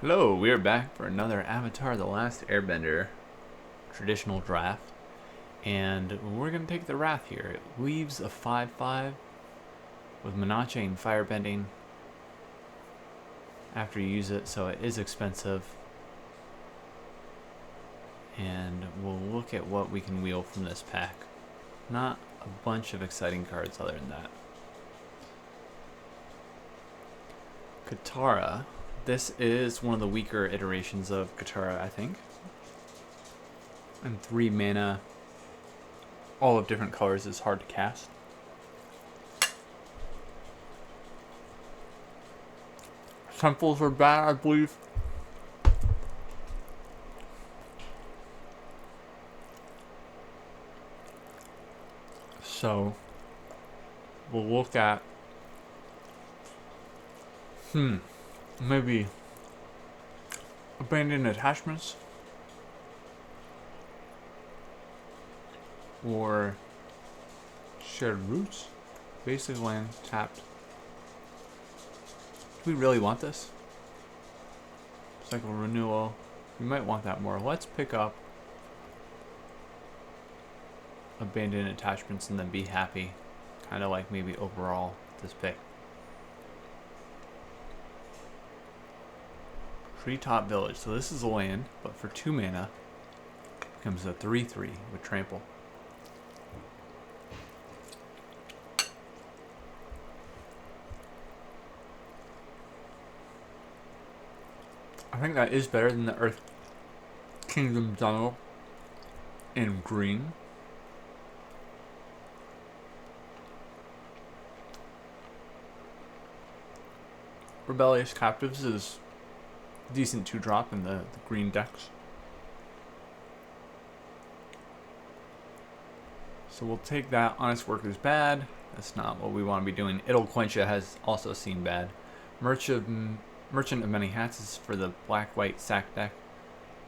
Hello, we are back for another Avatar The Last Airbender traditional draft. And we're going to take the Wrath here. It leaves a 5-5 with Menashe and Firebending after you use it, so it is expensive. And we'll look at what we can wheel from this pack. Not a bunch of exciting cards other than that. Katara. This is one of the weaker iterations of Katara, I think. And 3 mana, all of different colors, is hard to cast. Temples are bad, I believe. So, we'll look at, maybe abandoned attachments, or shared roots. Basic land tapped. Do we really want this? Cycle renewal. We might want that more. Let's pick up abandoned attachments and then be happy. Kind of like maybe overall this pick. Treetop Village. So this is a land, but for 2 mana, becomes a 3/3 with trample. I think that is better than the Earth Kingdom Tunnel in green. Rebellious Captives is decent 2-drop in the green decks. So we'll take that. Honest Work is bad. That's not what we want to be doing. Idle Quencha has also seen bad. Merchant of Many Hats is for the black-white sack deck,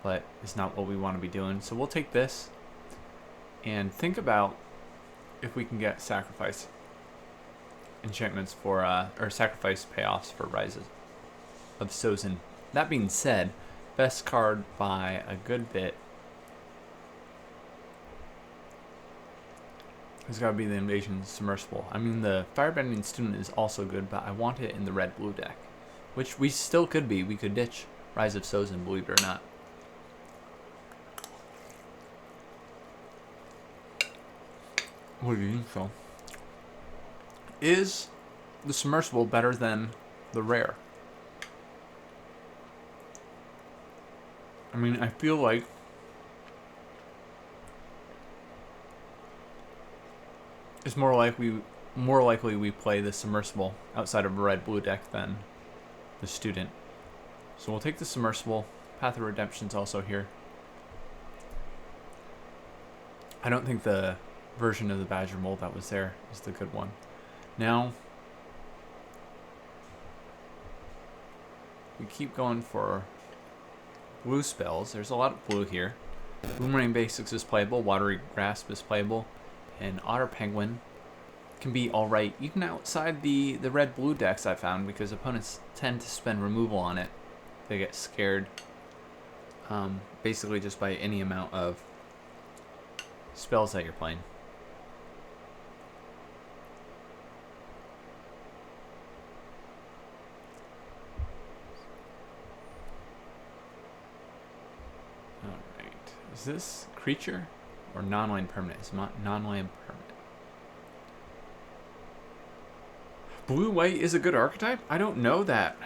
but it's not what we want to be doing. So we'll take this and think about if we can get sacrifice enchantments for, or sacrifice payoffs for Rises of Sozin. That being said, best card by a good bit has got to be the Invasion Submersible. I mean, the Firebending Student is also good, but I want it in the red-blue deck, which we still could be. We could ditch Rise of Sozin, believe it or not. What do you think so? Is the Submersible better than the rare? I mean, I feel like it's more likely we play the Submersible outside of a red-blue deck than the Student. So we'll take the Submersible. Path of Redemption's also here. I don't think the version of the Badger mold that was there is the good one. Now, we keep going for blue spells. There's a lot of blue here. Boomerang Basics is playable. Watery Grasp is playable. And Otter Penguin can be alright, even outside the red-blue decks I found, because opponents tend to spend removal on it. They get scared basically just by any amount of spells that you're playing. Alright. Is this creature or non-land permanent? It's non-land permanent. Blue-white is a good archetype? I don't know that.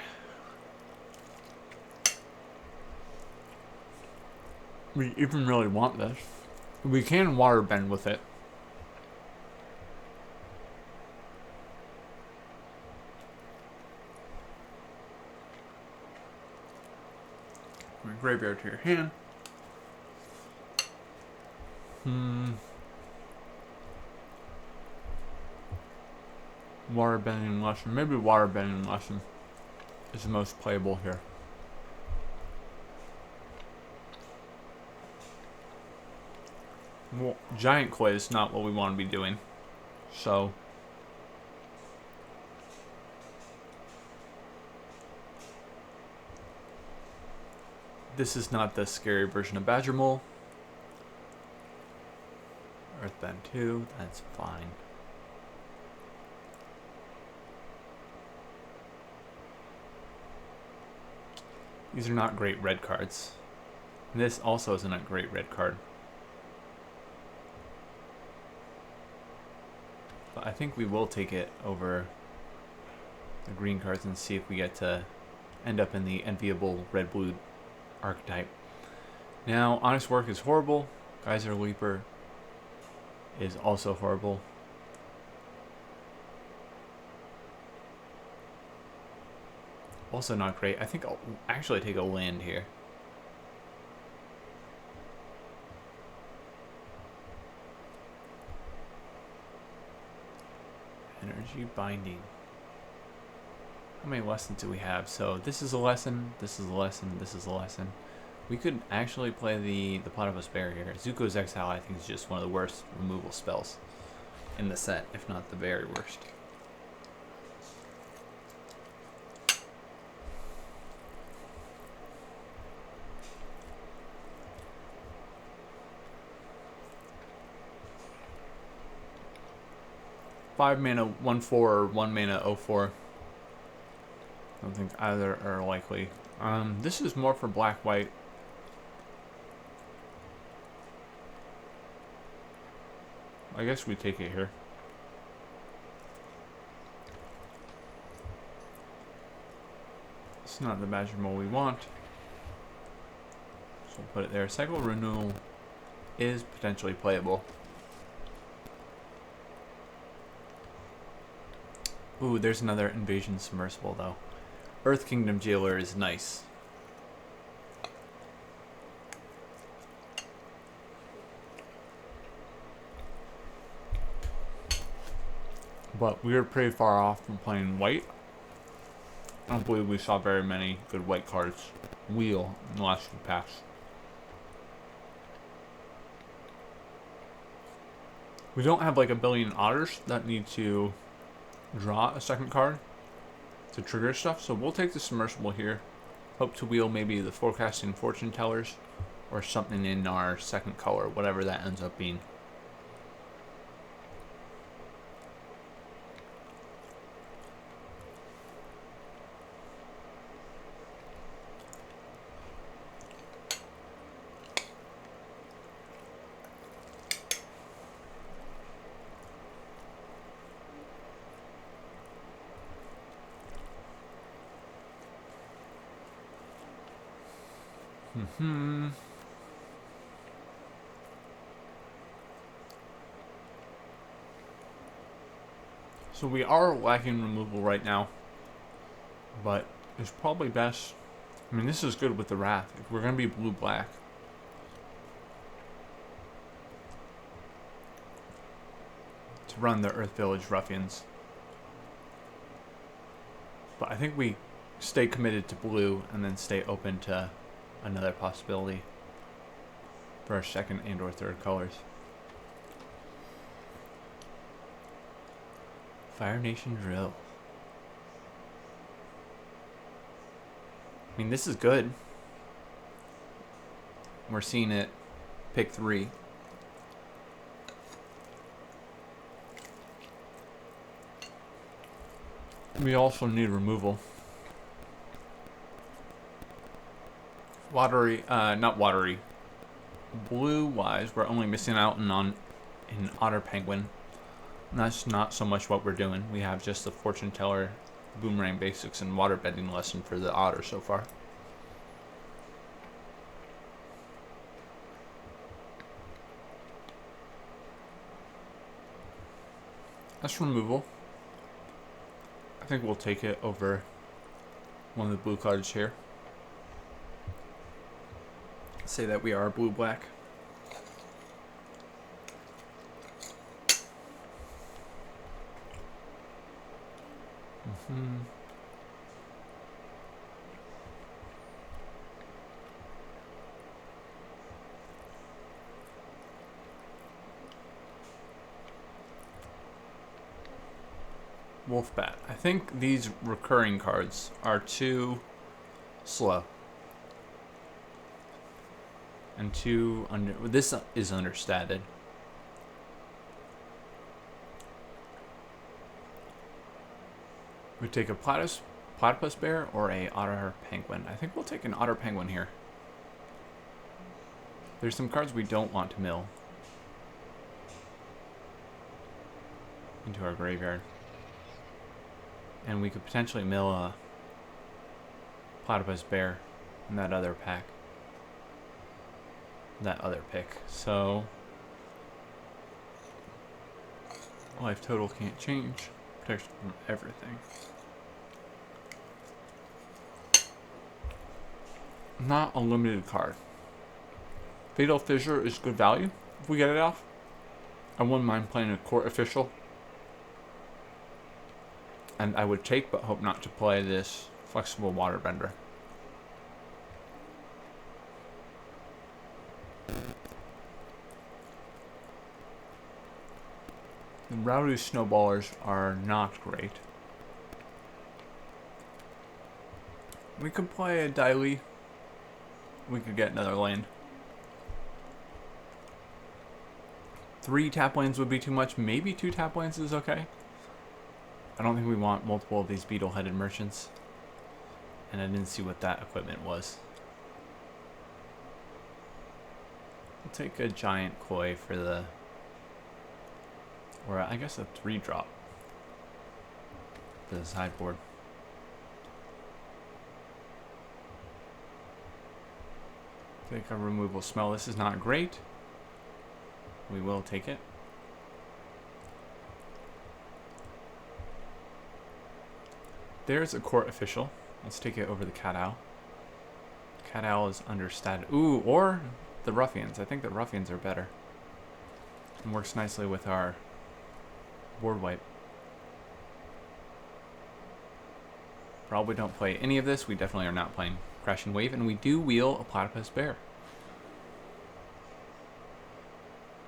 We even really want this. We can water bend with it. Graveyard to your hand. Water bending lesson. Maybe water bending lesson is the most playable here. Well, Giant Koi is not what we want to be doing. So This is not the scary version of Badger Mole. Earthbound 2, that's fine. These are not great red cards. And this also isn't a great red card. But I think we will take it over the green cards and see if we get to end up in the enviable red-blue archetype. Now, Honest Work is horrible. Geyser Leaper is also horrible. Also not great. I think I'll actually take a land here. Energy Binding. How many lessons do we have? So this is a lesson, this is a lesson, this is a lesson. We could actually play the Platypus Bear here. Zuko's Exile, I think, is just one of the worst removal spells in the set, if not the very worst. Five mana 1/4 or 1 mana 0/4. I don't think either are likely. This is more for black-white. I guess we take it here. It's not the Badger Mole we want. So we'll put it there. Cycle Renewal is potentially playable. Ooh, there's another Invasion Submersible though. Earth Kingdom Jailer is nice. But we were pretty far off from playing white. I don't believe we saw very many good white cards wheel in the last few packs. We don't have like a billion otters that need to draw a second card to trigger stuff, so we'll take the Submersible here. Hope to wheel maybe the Forecasting Fortune Tellers or something in our second color, whatever that ends up being. So we are lacking removal right now, but it's probably best. I mean, this is good with the Wrath. If we're going to be blue-black, to run the Earth Village Ruffians. But I think we stay committed to blue and then stay open to another possibility for our second and or third colors. Fire Nation Drill. I mean, this is good. We're seeing it pick 3. We also need removal. Watery, not watery. Blue-wise, we're only missing out in Otter Penguin. And that's not so much what we're doing. We have just the Fortune Teller, Boomerang Basics, and Waterbending lesson for the Otter so far. That's removal. I think we'll take it over one of the blue cards here. Say that we are blue-black. Wolfbat. I think these recurring cards are too slow. And 2 under. This is understated. We take a platypus bear or a otter penguin. I think we'll take an otter penguin here. There's some cards we don't want to mill into our graveyard. And we could potentially mill a platypus bear in that other pack. That other pick. So life total can't change. Protection from everything. Not a limited card. Fatal Fissure is good value if we get it off. I wouldn't mind playing a court official. And I would take but hope not to play this flexible waterbender. The Rowdy Snowballers are not great. We could play a Daily. We could get another land. 3 tap lands would be too much. Maybe 2 tap lands is okay. I don't think we want multiple of these beetle-headed merchants. And I didn't see what that equipment was. We'll take a giant koi for the... Or I guess a 3-drop for the sideboard. Take a removal smell. This is not great. We will take it. There's a court official. Let's take it over the Cat Owl. Cat Owl is understated. Ooh, or the Ruffians. I think the Ruffians are better. And works nicely with our board wipe. Probably don't play any of this. We definitely are not playing Crashing Wave. And we do wheel a Platypus Bear.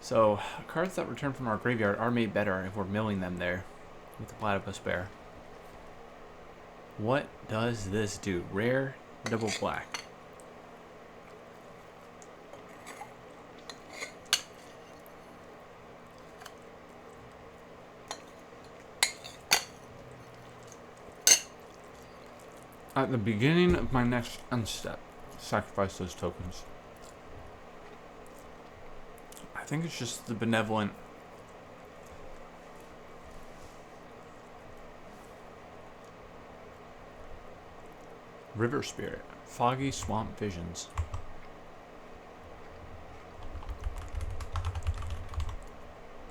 So, cards that return from our graveyard are made better if we're milling them there with the Platypus Bear. What does this do? Rare, double black. At the beginning of my next end step, sacrifice those tokens. I think it's just the benevolent. River Spirit, Foggy Swamp Visions.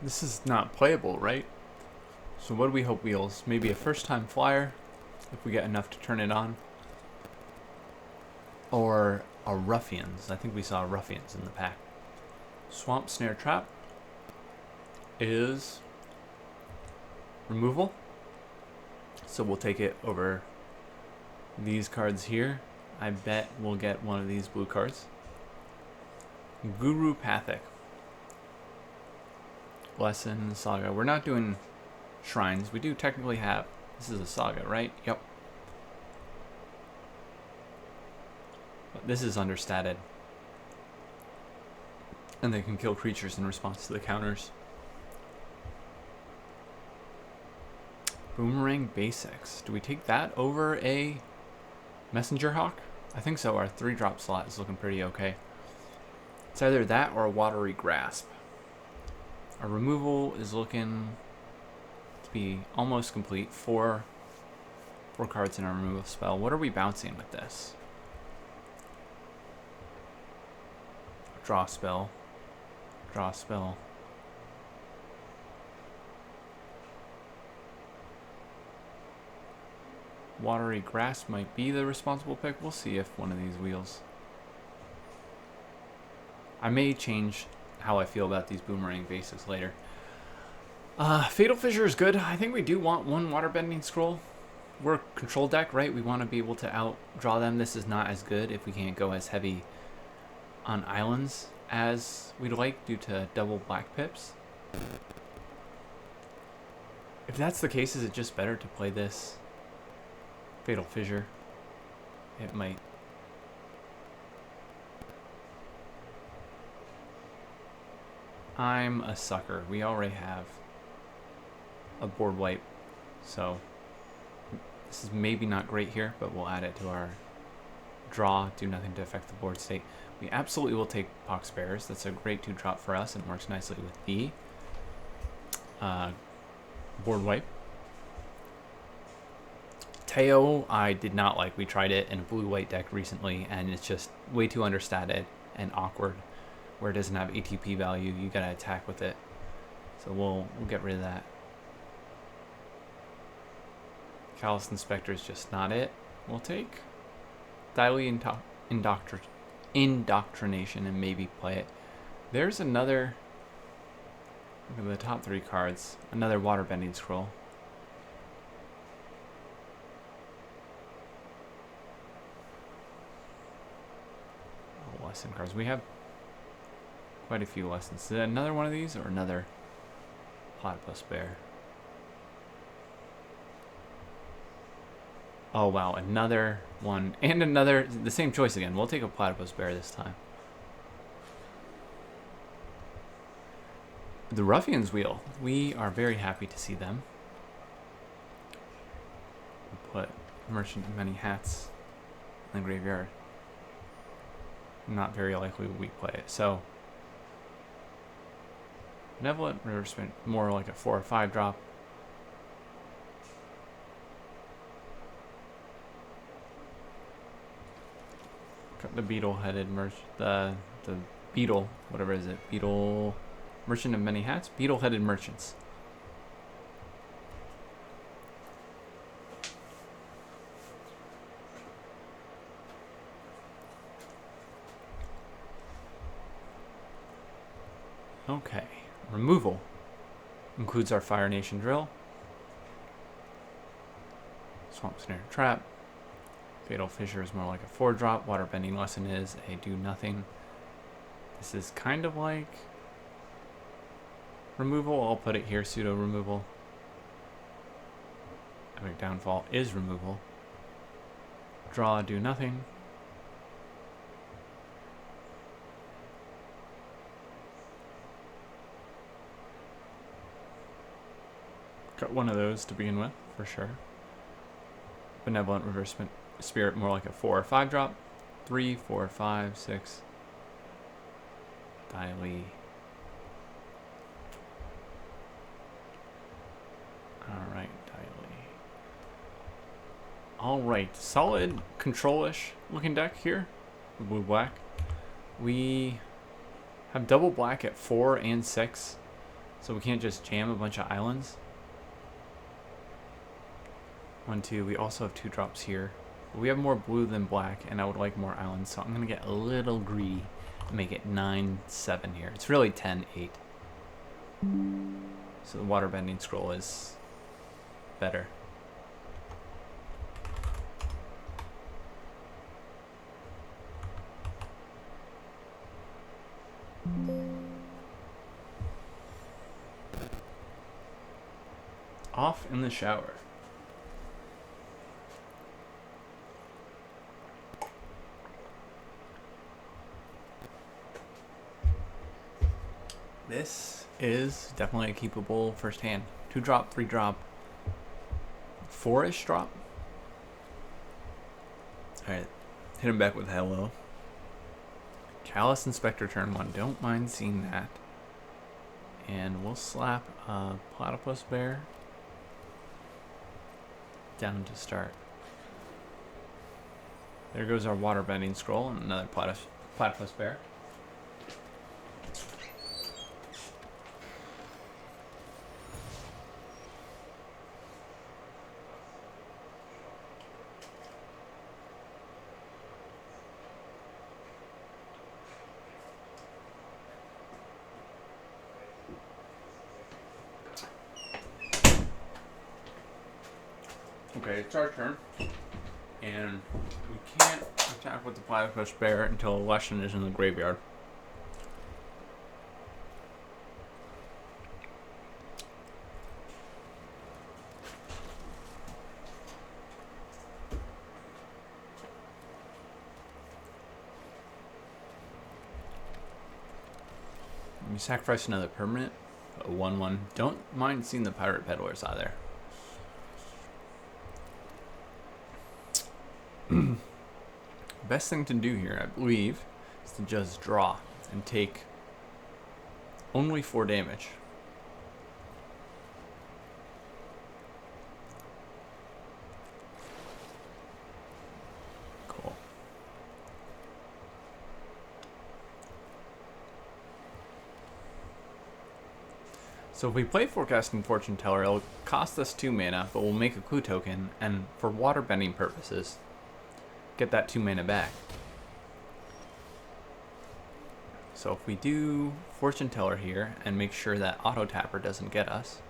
This is not playable, right? So what do we hope wheels? Maybe a first-time flyer, if we get enough to turn it on. Or a Ruffians. I think we saw Ruffians in the pack. Swamp Snare Trap is removal. So we'll take it over these cards here. I bet we'll get one of these blue cards. Guru Pathic. Lesson, Saga. We're not doing shrines. We do technically have... This is a Saga, right? Yep. But this is understated. And they can kill creatures in response to the counters. Boomerang Basics. Do we take that over a Messenger Hawk? I think so. Our 3-drop slot is looking pretty okay. It's either that or a Watery Grasp. Our removal is looking to be almost complete. Four cards in our removal spell. What are we bouncing with this? Draw spell. Draw spell. Watery Grasp might be the responsible pick. We'll see if one of these wheels. I may change how I feel about these Boomerang Basics later. Fatal Fissure is good. I think we do want one Waterbending Scroll. We're a control deck, right? We want to be able to outdraw them. This is not as good if we can't go as heavy on islands as we'd like due to double black pips. If that's the case, is it just better to play this Fatal Fissure? It might. I'm a sucker. We already have a board wipe, so this is maybe not great here, but we'll add it to our draw. Do nothing to affect the board state. We absolutely will take Pox Bears. That's a great 2-drop for us and works nicely with the board wipe. Teo, I did not like. We tried it in a blue-white deck recently, and it's just way too understated and awkward, where it doesn't have ATP value. You gotta attack with it, so we'll get rid of that. Callous Inspector is just not it. We'll take Thyli Indoctrination and maybe play it. There's another. Look at the top 3 cards. Another Waterbending Scroll. Lesson cards. We have quite a few lessons. Is it another one of these or another Platypus Bear? Oh wow, another one and another, the same choice again. We'll take a Platypus Bear this time. The Ruffian's Wheel. We are very happy to see them. We'll put Merchant of Many Hats in the graveyard. Not very likely we play it. So Benevolent Riverspin, more like a 4 or 5 drop. Got the beetle-headed the beetle, whatever is it? Beetle Merchant of Many Hats? Beetle-headed merchants. Okay, removal includes our Fire Nation Drill, Swamp Snare Trap, Fatal Fissure is more like a 4-drop, Waterbending Lesson is a do nothing. This is kind of like removal. I'll put it here, pseudo removal. Epic Downfall is removal. Draw, do nothing. Got one of those to begin with, for sure. Benevolent Reverse Spirit, more like a 4 or 5 drop. 3, 4, 5, 6. Thyli. Alright, Thyli. Alright, solid control-ish looking deck here. Blue-black. We have double black at 4 and 6, so we can't just jam a bunch of islands. 1, 2. We also have 2 drops here. We have more blue than black, and I would like more islands, so I'm going to get a little greedy and make it 9, 7 here. It's really 10, 8. So the Waterbending Scroll is better. Off in the shower. This is definitely a keepable first hand. 2 drop, 3 drop, 4-ish drop. Alright, hit him back with hello. Callous Inspector turn 1. Don't mind seeing that. And we'll slap a Platypus Bear down to start. There goes our Waterbending Scroll and another Platypus Bear. Okay, it's our turn, and we can't attack with the Platypus Bear until a lesson is in the graveyard. We sacrifice another permanent. A 1/1. Don't mind seeing the pirate peddlers out there. Best thing to do here, I believe, is to just draw and take only 4 damage. Cool. So if we play Forecasting Fortune Teller, it'll cost us 2 mana, but we'll make a clue token, and for water bending purposes, get that 2 mana back. So if we do Fortune Teller here and make sure that Auto Tapper doesn't get us,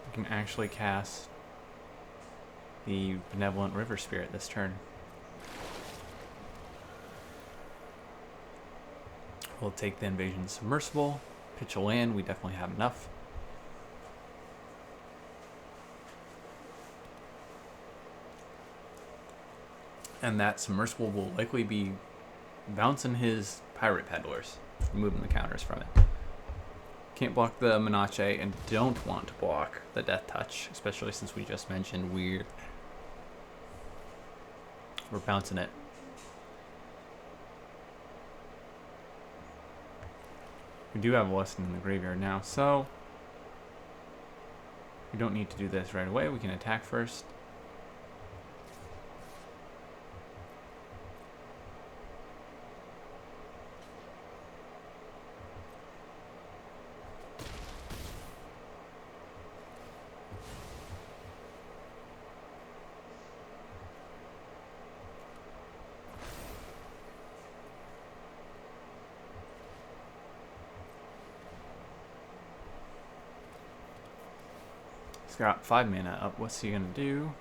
we can actually cast the Benevolent River Spirit this turn. We'll take the Invasion Submersible, pitch a land, we definitely have enough. And that Submersible will likely be bouncing his Pirate Peddlers, removing the counters from it. Can't block the Menace and don't want to block the Death Touch, especially since we just mentioned we're bouncing it. We do have a lesson in the graveyard now, so we don't need to do this right away. We can attack first. He's got 5 mana up. What's he gonna do?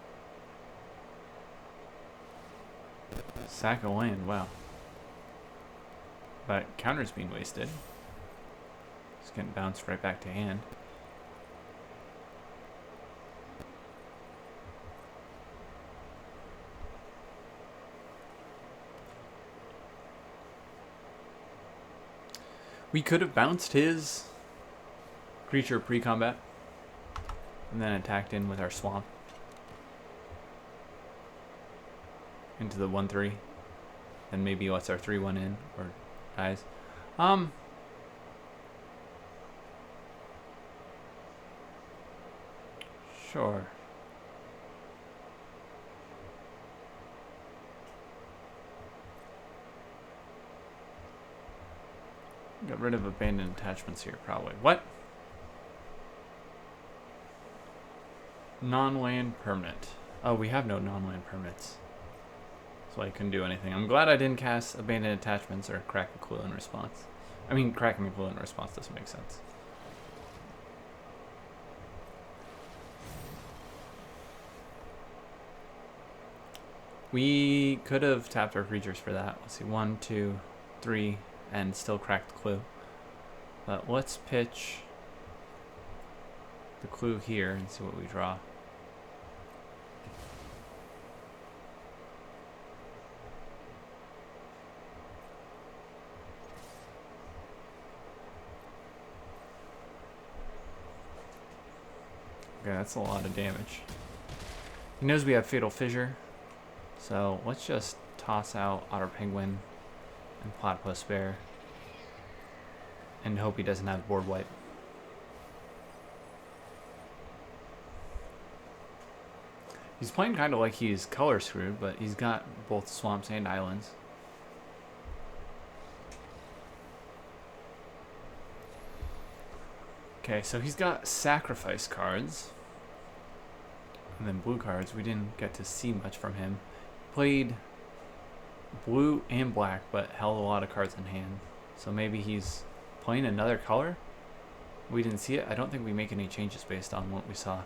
Sack a land, wow. But counter's being wasted. It's getting bounced right back to hand. We could have bounced his creature pre-combat and then attacked in with our swamp into the 1/3, and maybe lets our 3/1 in or dies. Sure. Get rid of abandoned attachments here, probably. What? Non-land permanent. Oh, we have no non-land permanents. So I couldn't do anything. I'm glad I didn't cast abandoned attachments or crack a clue in response. I mean, cracking a clue in response doesn't make sense. We could have tapped our creatures for that. Let's see, 1, 2, 3, and still cracked the clue. But let's pitch the clue here and see what we draw. Okay, that's a lot of damage. He knows we have Fatal Fissure, so let's just toss out Otter Penguin and Platypus Bear and hope he doesn't have board wipe. He's playing kind of like he's color screwed, but he's got both swamps and islands. Okay, so he's got sacrifice cards. And then blue cards. We didn't get to see much from him. Played blue and black, but held a lot of cards in hand. So maybe he's playing another color? We didn't see it. I don't think we make any changes based on what we saw.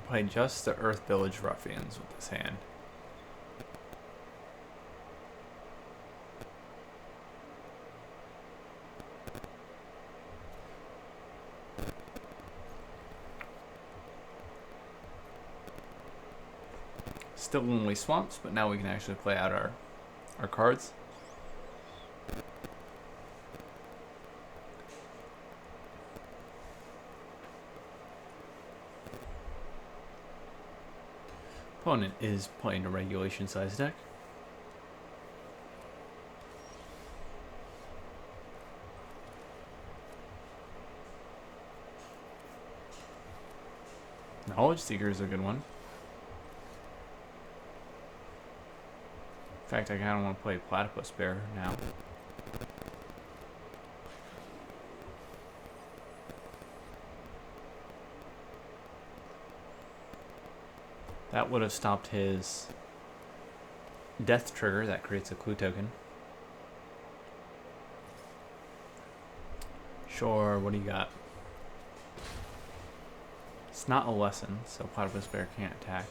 Play just the Earth Village Ruffians with this hand. Still only swamps, but now we can actually play out our cards. Opponent is playing a regulation size deck. Knowledge Seeker is a good one. In fact, I kind of want to play Platypus Bear now. That would have stopped his death trigger that creates a clue token. Sure, what do you got? It's not a lesson, so Platypus Bear can't attack.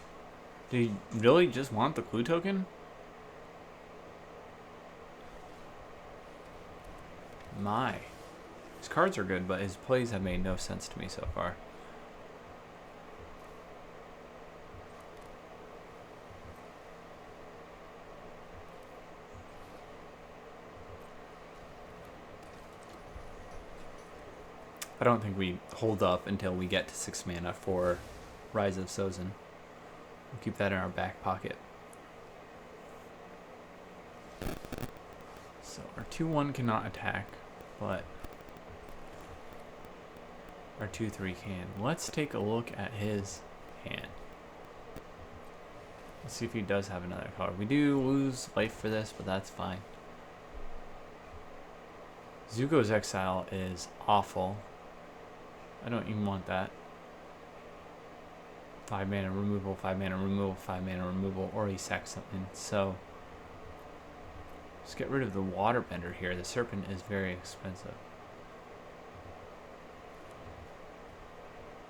Do you really just want the clue token? My. His cards are good, but his plays have made no sense to me so far. I don't think we hold up until we get to 6 mana for Rise of Sozin. We'll keep that in our back pocket. So our 2/1 cannot attack, but our 2/3 can. Let's take a look at his hand. Let's see if he does have another color. We do lose life for this, but that's fine. Zuko's Exile is awful. I don't even want that. 5 mana removal, 5 mana removal, 5 mana removal, or he sacks something. So let's get rid of the Waterbender here. The Serpent is very expensive.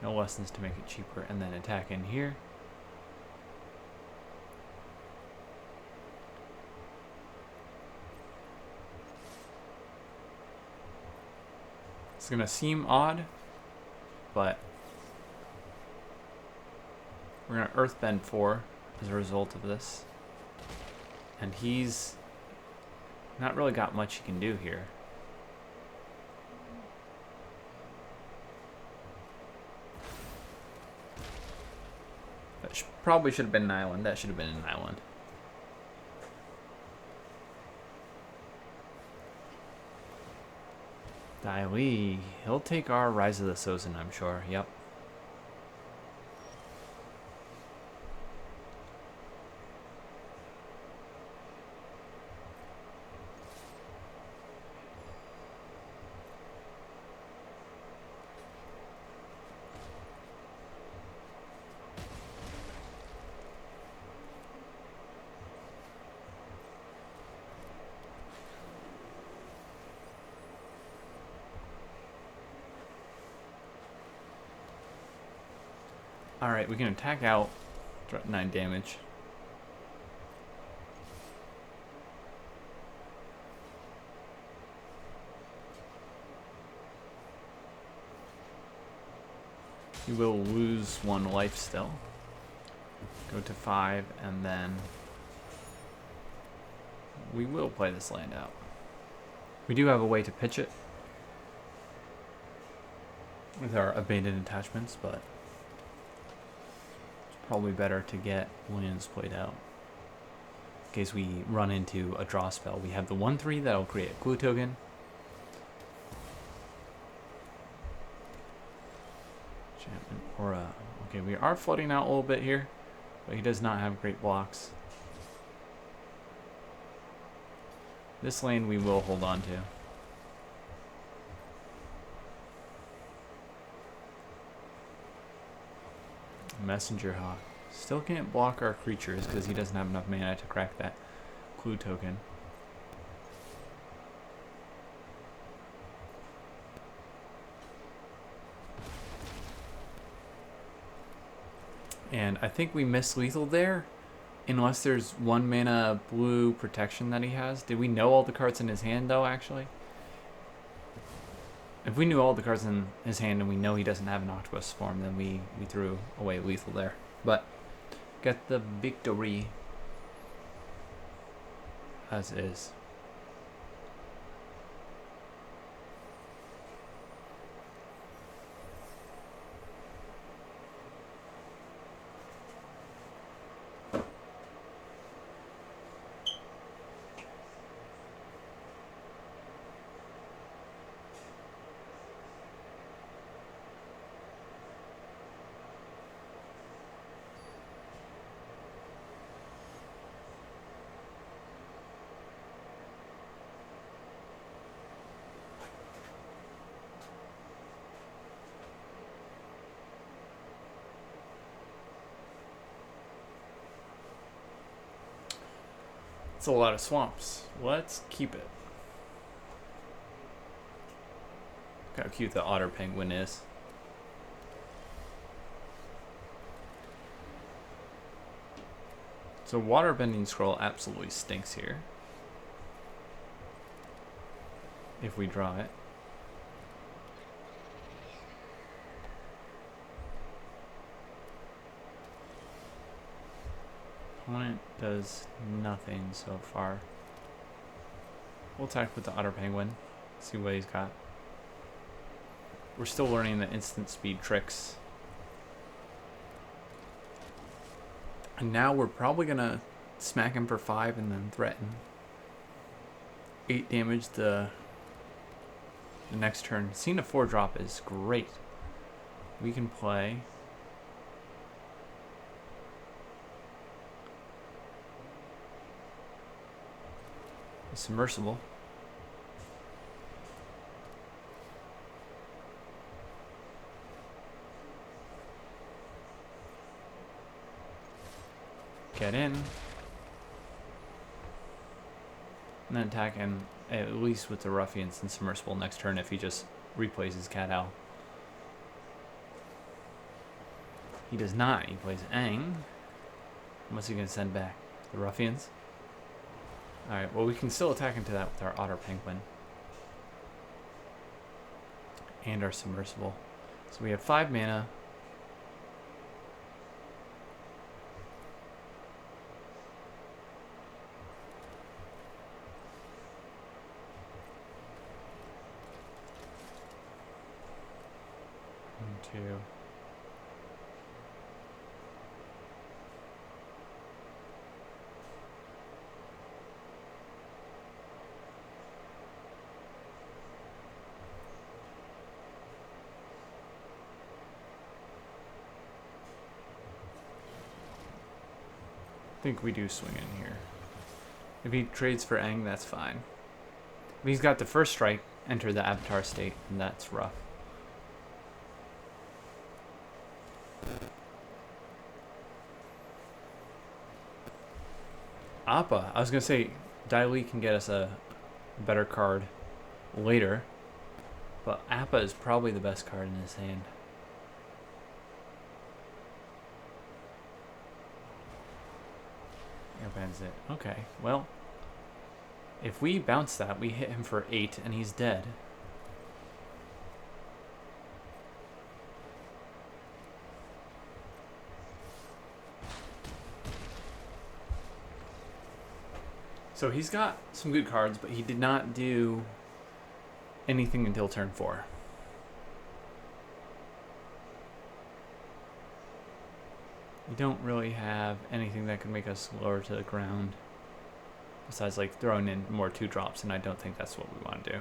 No lessons to make it cheaper, and then attack in here. It's gonna seem odd, but we're gonna Earthbend 4 as a result of this. And he's not really got much he can do here. That probably should have been an island. That should have been an island. Dai Li, he'll take our Rise of the Sozin, I'm sure. Yep. Alright, we can attack out, threaten 9 damage. You will lose 1 life still. Go to 5, and then we will play this land out. We do have a way to pitch it with our abandoned attachments, but probably better to get lands played out. In case we run into a draw spell. We have the 1/3 that'll create a clue token. Enchantment Aura. Okay, we are floating out a little bit here, but he does not have great blocks. This lane we will hold on to. Messenger Hawk. Still can't block our creatures because he doesn't have enough mana to crack that clue token. And I think we missed lethal there. Unless there's 1 mana blue protection that he has. Did we know all the cards in his hand though, actually? If we knew all the cards in his hand and we know he doesn't have an Octopus Swarm, then we threw away lethal there. But get the victory as is. It's a lot of swamps. Let's keep it. Look how cute the otter penguin is. So waterbending scroll absolutely stinks here. If we draw it. Opponent does nothing so far. We'll attack with the otter penguin. See what he's got. We're still learning the instant speed tricks. And now we're probably gonna smack him for 5 and then threaten. 8 damage the next turn. Seeing a 4-drop is great. We can play a submersible. Get in. And then attack him at least with the ruffians and submersible next turn if he just replays his Cat Owl. He does not. He plays Aang. What's he going to send back? The ruffians? Alright, well we can still attack into that with our otter penguin. And our submersible. So we have 5 mana. Two. I think we do swing in here. If he trades for Aang, that's fine. If he's got the first strike, enter the Avatar state, and that's rough. Appa. I was going to say, Dai Li can get us a better card later, but Appa is probably the best card in his hand. Airbends it. Okay, well, if we bounce that, we hit him for 8 and he's dead. So he's got some good cards, but he did not do anything until turn 4. We don't really have anything that could make us lower to the ground. Besides like throwing in more 2-drops, and I don't think that's what we want to do.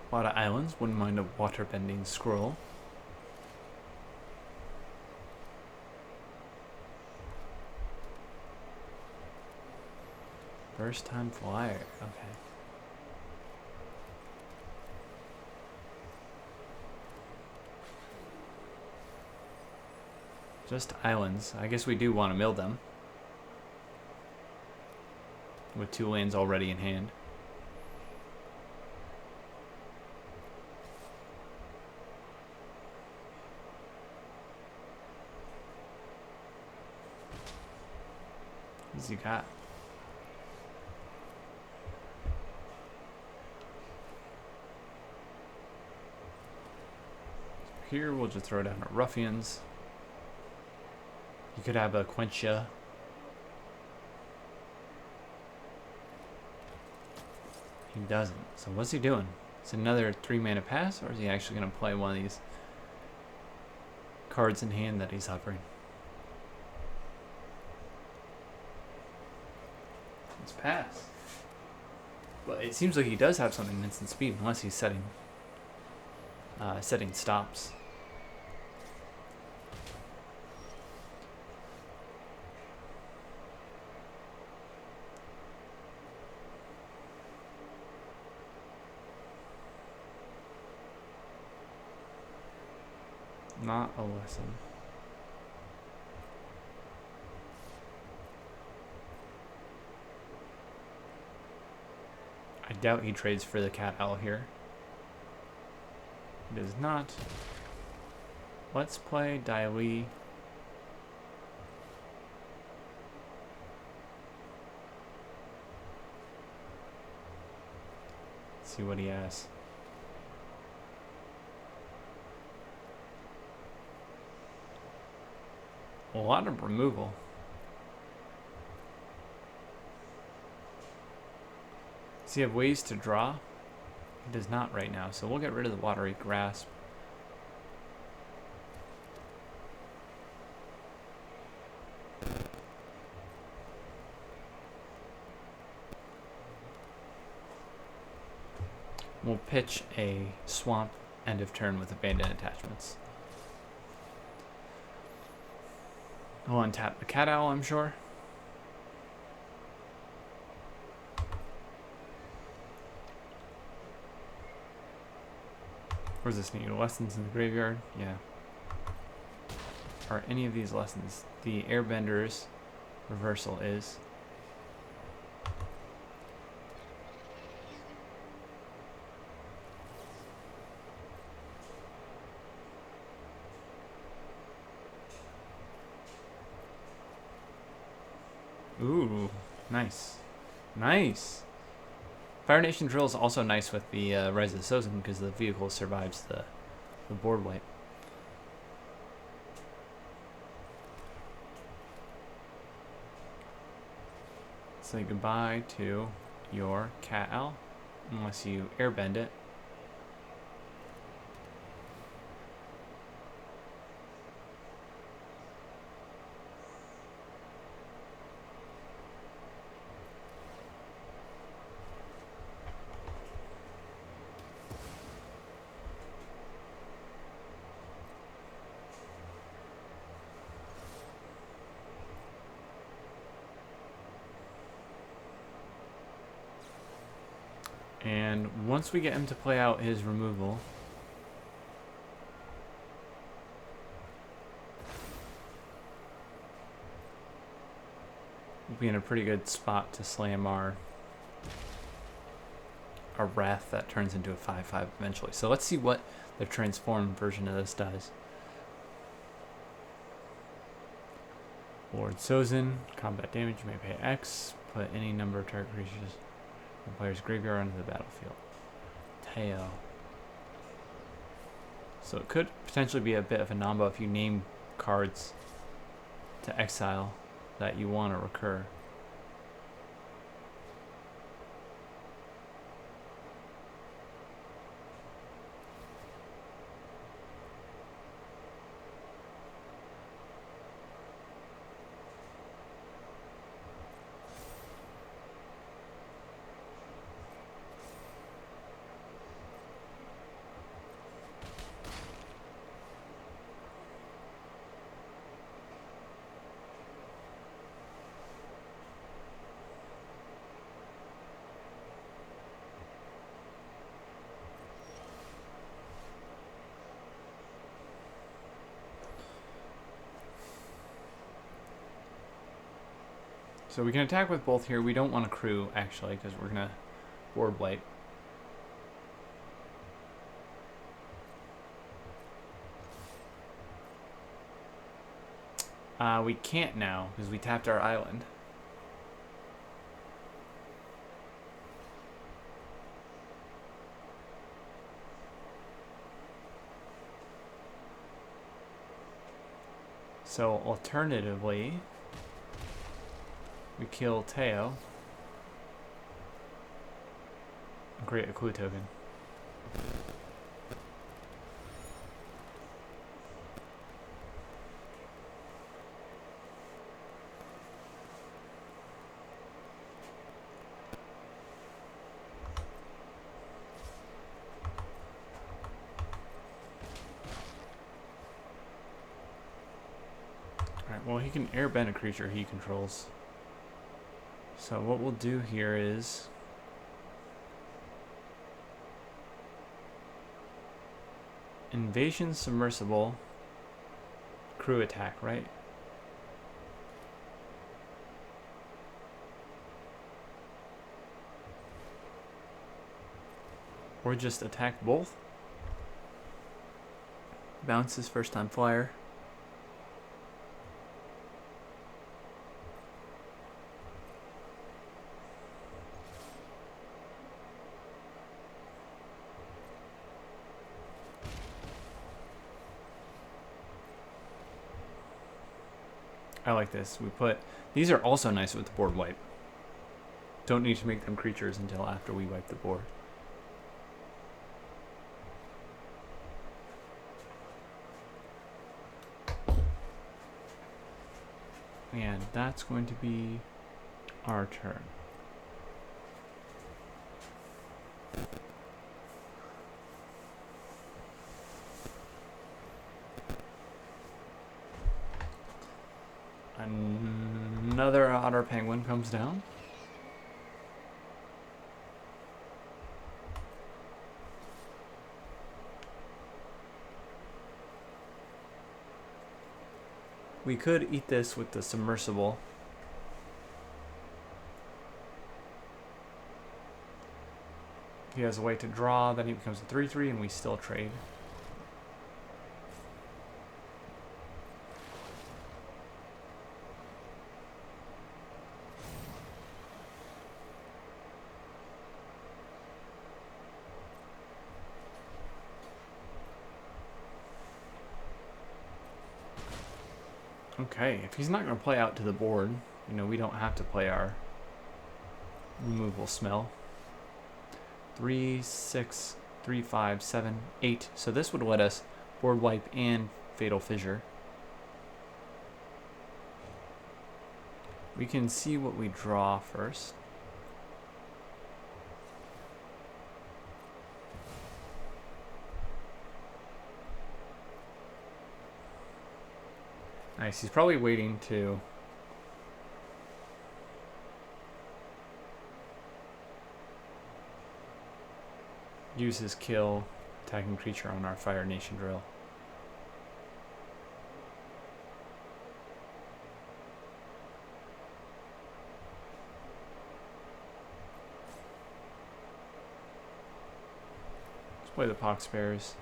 A lot of islands, wouldn't mind a waterbending scroll. First time flyer, okay. Just islands. I guess we do want to mill them. With 2 lands already in hand. What's he got? Here we'll just throw down our ruffians. You could have a Quencha. He doesn't. So what's he doing? Is it another 3-mana pass, or is he actually going to play one of these cards in hand that he's hovering? Let's pass. Well, it seems like he does have something in instant speed, unless he's setting stops. Not a lesson. I doubt he trades for the Cat Owl here. He does not. Let's play Dai Li. See what he has. A lot of removal. Does he have ways to draw? He does not right now, so we'll get rid of the Watery Grasp. We'll pitch a Swamp end of turn with Abandoned Attachments. We'll untap the Cat Owl, I'm sure. Where's this need? Lessons in the graveyard? Yeah. Are any of these lessons? The Airbender's reversal is. Ooh, nice. Nice. Fire Nation Drill is also nice with the Rise of the Sozin because the vehicle survives the board wipe. Say goodbye to your Cat Owl, unless you airbend it. And once we get him to play out his removal, we'll be in a pretty good spot to slam our Wrath that turns into a 5/5 eventually. So let's see what the transformed version of this does. Lord Sozin, combat damage, you may pay X, put any number of target creatures the player's graveyard onto the battlefield. Teo. So it could potentially be a bit of a nombo if you name cards to exile that you want to recur. So we can attack with both here. We don't want to crew, actually, because we're going to board wipe. We can't now, because we tapped our island. So, alternatively, we kill Teo and create a clue token. Alright, well, he can airbend a creature he controls. So what we'll do here is invasion submersible crew attack, right? Or just attack both. Bounces first time flyer. I like this. We put these are also nice with the board wipe. Don't need to make them creatures until after we wipe the board. And that's going to be our turn. Another otter penguin comes down. We could eat this with the submersible. He has a way to draw, then he becomes a 3/3 and we still trade. Okay, if he's not going to play out to the board, you know, we don't have to play our removal smell. 3, 6, 3, 5, 7, 8. So this would let us board wipe and Fatal Fissure. We can see what we draw first. Nice, he's probably waiting to use his kill attacking creature on our Fire Nation drill. Let's play the Pox Bears.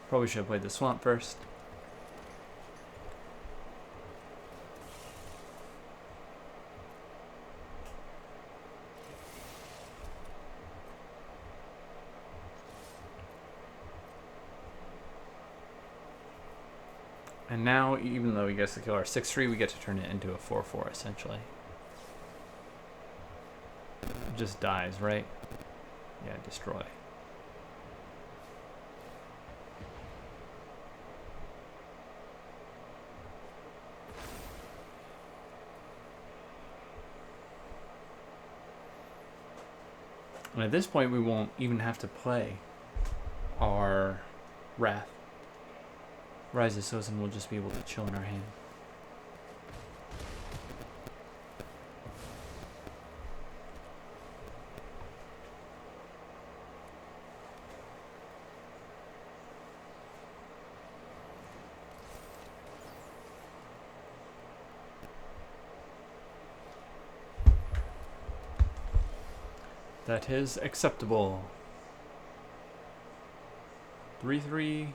Probably should have played the Swamp first. And now, even though he gets to kill our 6/3, we get to turn it into a 4/4 essentially. It just dies, right? Yeah, destroy. And at this point, we won't even have to play our Wrath. Rise of Sozin will just be able to chill in our hand. That is acceptable. 3/3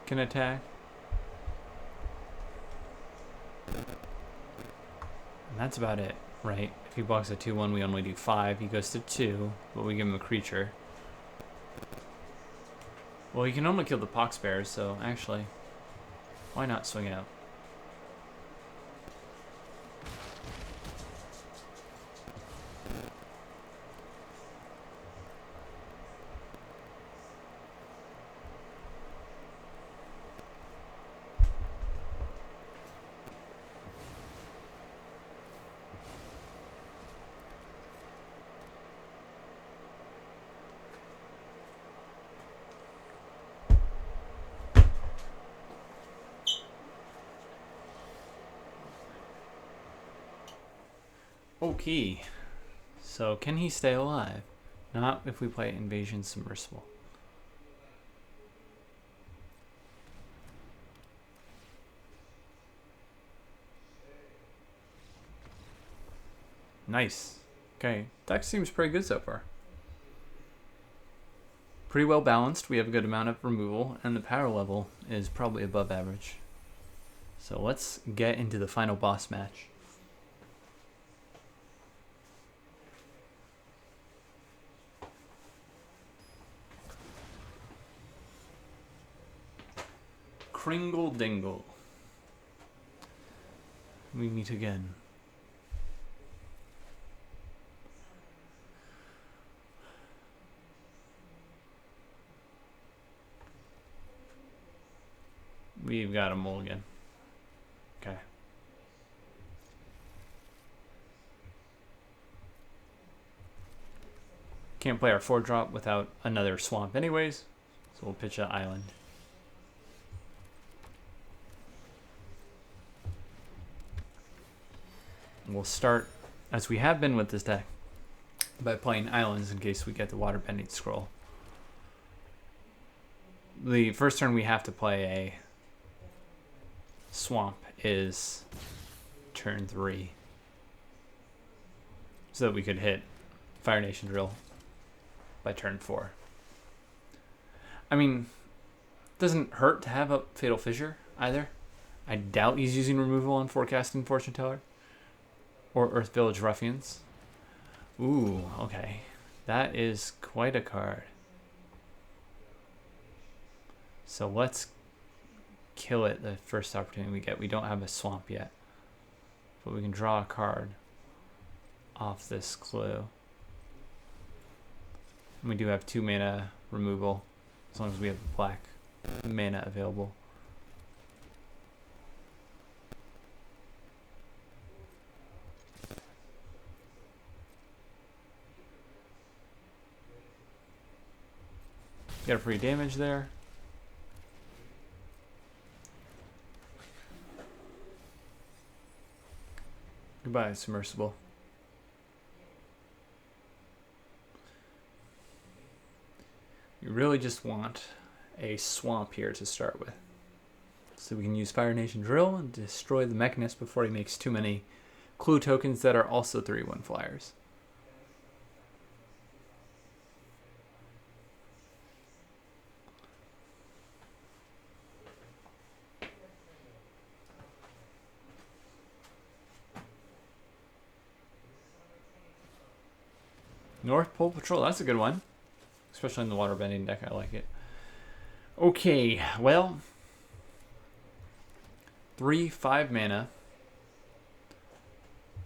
can attack. And that's about it, right? If he blocks a 2/1, we only do 5. He goes to 2, but we give him a creature. Well, he can only kill the pox bears, so actually, why not swing out? Okay, so can he stay alive? Not if we play Invasion Submersible. Nice. Okay, deck seems pretty good so far. Pretty well balanced. We have a good amount of removal, and the power level is probably above average. So let's get into the final boss match. Kringle Dingle. We meet again. We've got a mulligan. Okay. Can't play our 4-drop without another swamp anyways, so we'll pitch an island. We'll start, as we have been with this deck, by playing islands in case we get the waterbending scroll. The first turn we have to play a swamp is turn 3, so that we could hit Fire Nation Drill by turn 4. I mean, doesn't hurt to have a Fatal Fissure either. I doubt he's using removal on Forecasting Fortune Teller or Earth Village Ruffians. Ooh, okay. That is quite a card. So let's kill it the first opportunity we get. We don't have a swamp yet, but we can draw a card off this clue. And we do have 2 mana removal, as long as we have the black mana available. Got a free damage there. Goodbye, Submersible. You really just want a swamp here to start with, so we can use Fire Nation Drill and destroy the Mechanist before he makes too many clue tokens that are also 3/1 flyers. North Pole Patrol, that's a good one. Especially in the waterbending deck, I like it. Okay, well, 3/5 mana.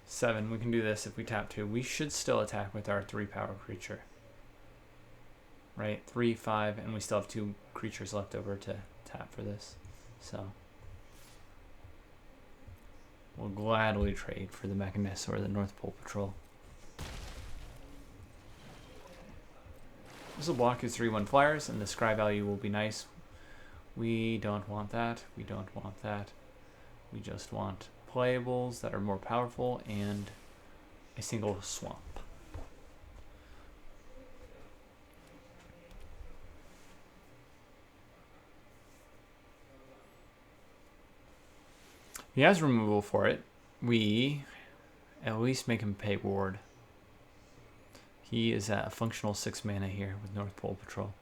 7, we can do this if we tap 2. We should still attack with our 3-power creature. Right, 3/5, and we still have 2 creatures left over to tap for this. So we'll gladly trade for the Mechanist or the North Pole Patrol. This will block his 3/1 flyers, and the scry value will be nice. We don't want that. We don't want that. We just want playables that are more powerful and a single swamp. He has removal for it. We at least make him pay ward. He is at a functional 6 mana here with North Pole Patrol.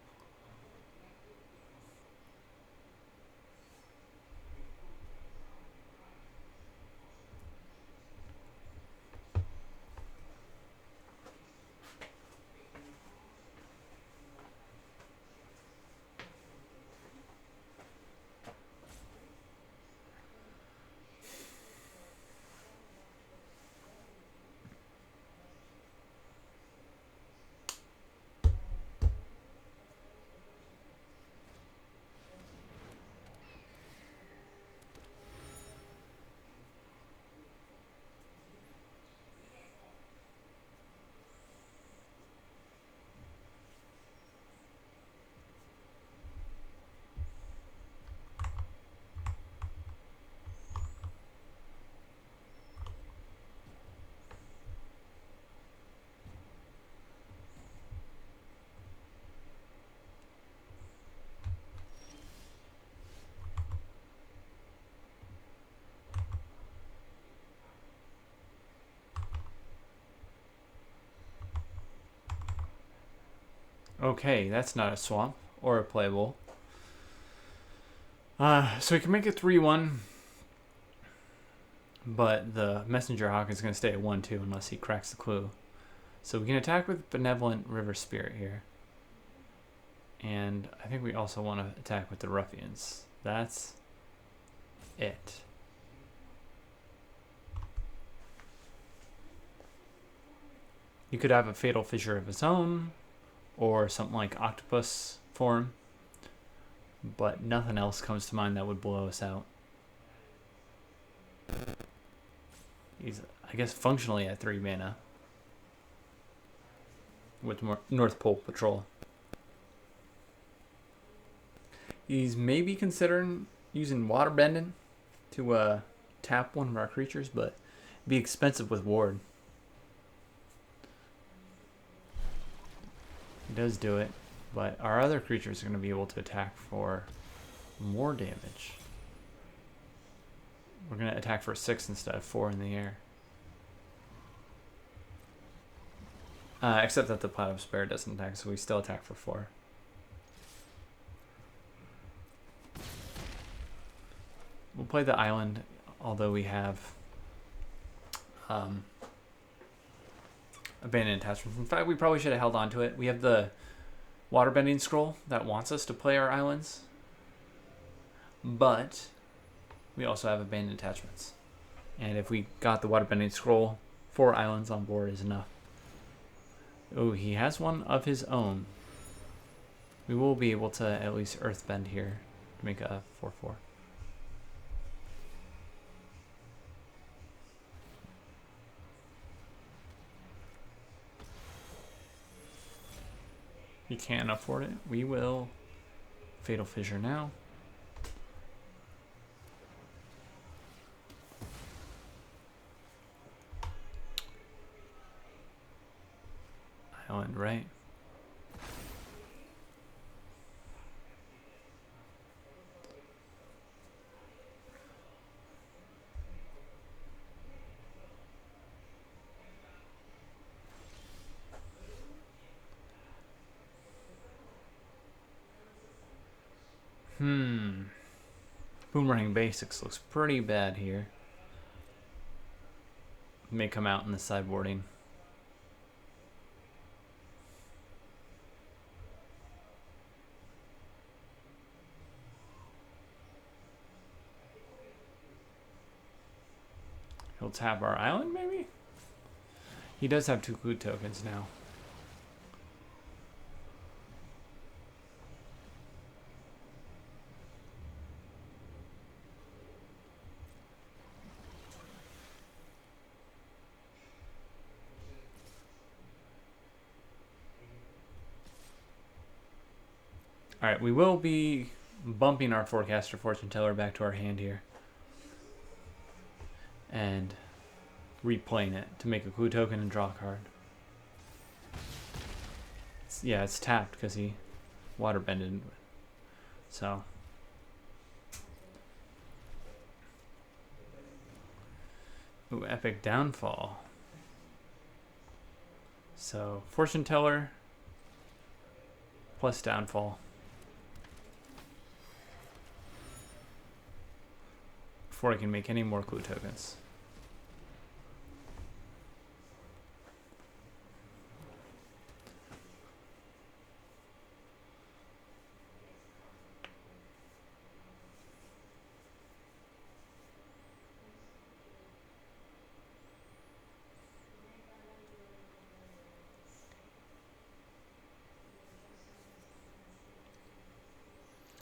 Okay, that's not a swamp or a playable. So we can make it 3-1, but the Messenger Hawk is going to stay at 1-2 unless he cracks the clue. So we can attack with Benevolent River Spirit here. And I think we also want to attack with the Ruffians. That's it. You could have a Fatal Fissure of his own, or something like Octopus form, but nothing else comes to mind that would blow us out. He's, I guess, functionally at 3 mana with more North Pole Patrol. He's maybe considering using Waterbending to tap one of our creatures, but it'd be expensive with Ward. He does do it, but our other creatures are going to be able to attack for more damage. We're going to attack for 6 instead of 4 in the air. Except that the Platinum Spare doesn't attack, so we still attack for 4. We'll play the island, although we have Abandoned Attachments. In fact, we probably should have held on to it. We have the Waterbending Scroll that wants us to play our islands, but we also have Abandoned Attachments. And if we got the Waterbending Scroll, 4 islands on board is enough. Oh, he has one of his own. We will be able to at least Earthbend here to make a 4/4. He can't afford it. We will Fatal Fissure now. Island, right? Boomerang Basics looks pretty bad here. May come out in the sideboarding. He'll tap our island, maybe? He does have 2 clue tokens now. Alright, we will be bumping our Forecaster Fortune Teller back to our hand here. And replaying it to make a clue token and draw a card. It's tapped because he waterbended. So. Ooh, Epic Downfall. So Fortune Teller plus Downfall. Before I can make any more clue tokens.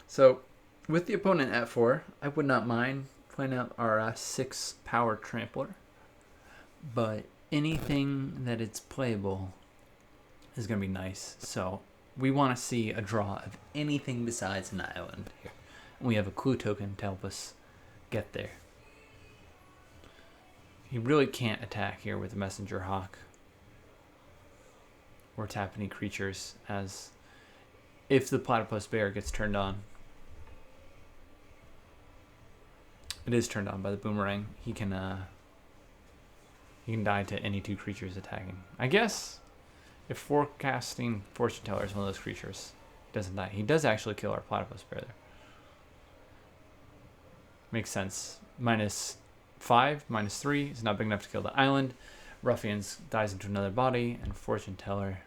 So, with the opponent at 4, I would not mind playing out our 6 power trampler. But anything that it's playable is going to be nice. So, we want to see a draw of anything besides an island here. And we have a clue token to help us get there. He really can't attack here with the Messenger Hawk. Or tap any creatures, as if the Platypus Bear gets turned on. It is turned on by the Boomerang. He can die to any 2 creatures attacking. I guess if Forecasting Fortune Teller is one of those creatures, he doesn't die. He does actually kill our Platypus Bear there. Makes sense. -5, -3 is not big enough to kill the island. Ruffians dies into another body, and Fortune Teller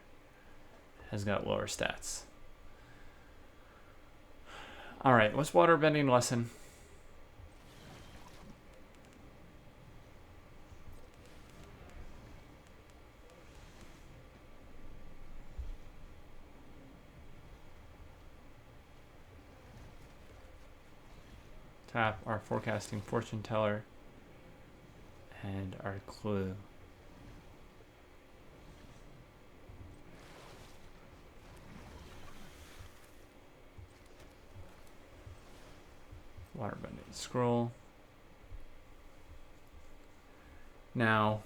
has got lower stats. Alright, what's Waterbending Lesson? Tap our Forecasting Fortune Teller and our clue. Waterbending Scroll. Now,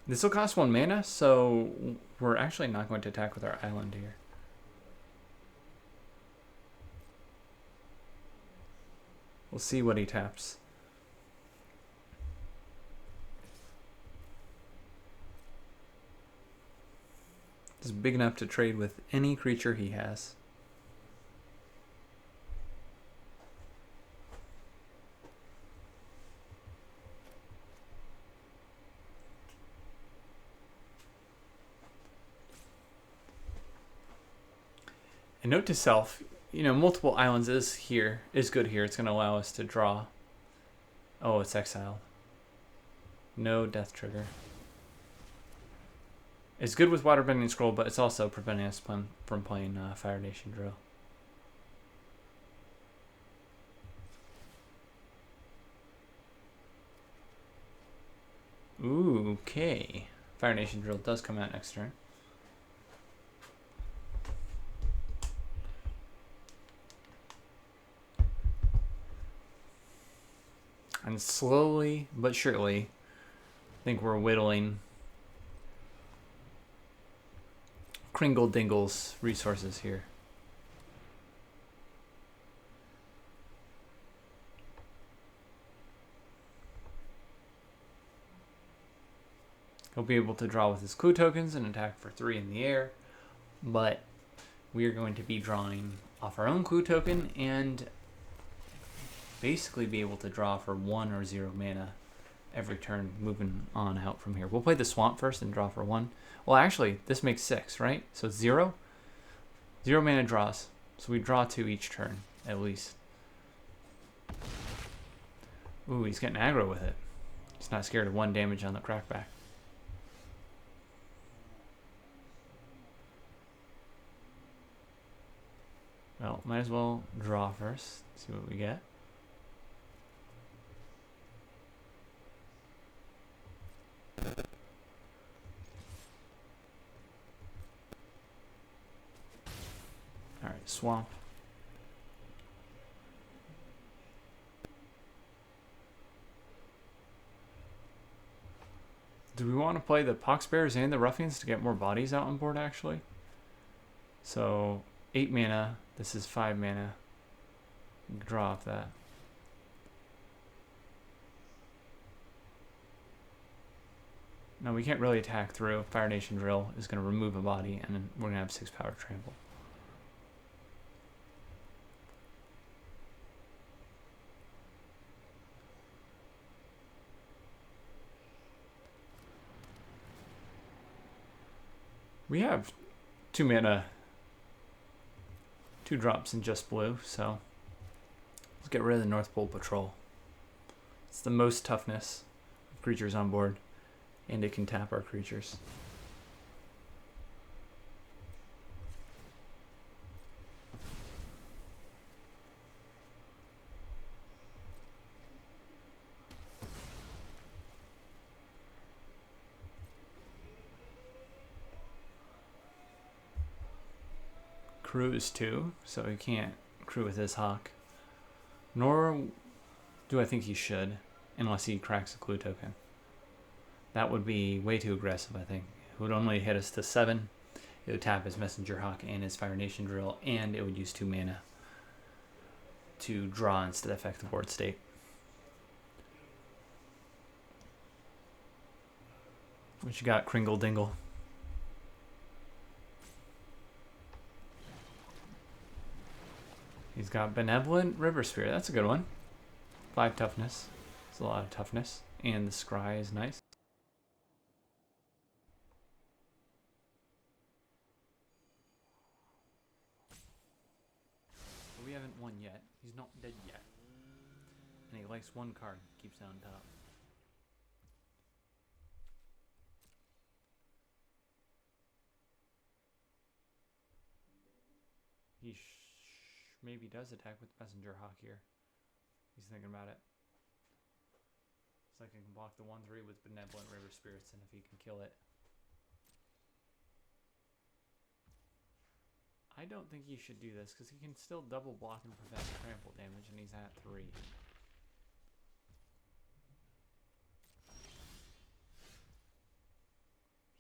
this will cost 1 mana, so we're actually not going to attack with our island here. We'll see what he taps. It's big enough to trade with any creature he has. And note to self, multiple islands is good here. It's going to allow us to draw. Oh, it's exiled. No death trigger. It's good with Waterbending Scroll, but it's also preventing us from playing Fire Nation Drill. Ooh, okay. Fire Nation Drill does come out next turn. And slowly but surely, I think we're whittling Kringle Dingle's resources here. He'll be able to draw with his clue tokens and attack for 3 in the air, but we are going to be drawing off our own clue token and basically be able to draw for 1 or 0 mana every turn moving on out from here. We'll play the Swamp first and draw for 1. Well, actually, this makes 6, right? So it's 0. 0 mana draws. So we draw 2 each turn, at least. Ooh, he's getting aggro with it. He's not scared of 1 damage on the crackback. Well, might as well draw first. See what we get. Alright, swamp. Do we want to play the Pox Bears and the Ruffians to get more bodies out on board, actually? So, 8 mana. This is 5 mana. Draw off that. No, we can't really attack through. Fire Nation Drill is going to remove a body, and then we're going to have 6 power trample. We have 2 mana, 2 drops in just blue, so let's get rid of the North Pole Patrol. It's the most toughness of creatures on board, and it can tap our creatures. Cruise too, so he can't crew with his hawk. Nor do I think he should, unless he cracks a clue token. That would be way too aggressive, I think. It would only hit us to 7. It would tap his Messenger Hawk and his Fire Nation Drill, and it would use 2 mana to draw instead of affect the board state. What you got, Kringle Dingle? He's got Benevolent River Spirit. That's a good one. 5 toughness. It's a lot of toughness. And the Scry is nice. But we haven't won yet. He's not dead yet. And he likes 1 card. Keeps it on top. He maybe does attack with Messenger Hawk here. He's thinking about it. It's like I can block the 1/3 with Benevolent River Spirits, and if he can kill it. I don't think he should do this, because he can still double block and prevent trample damage, and he's at 3.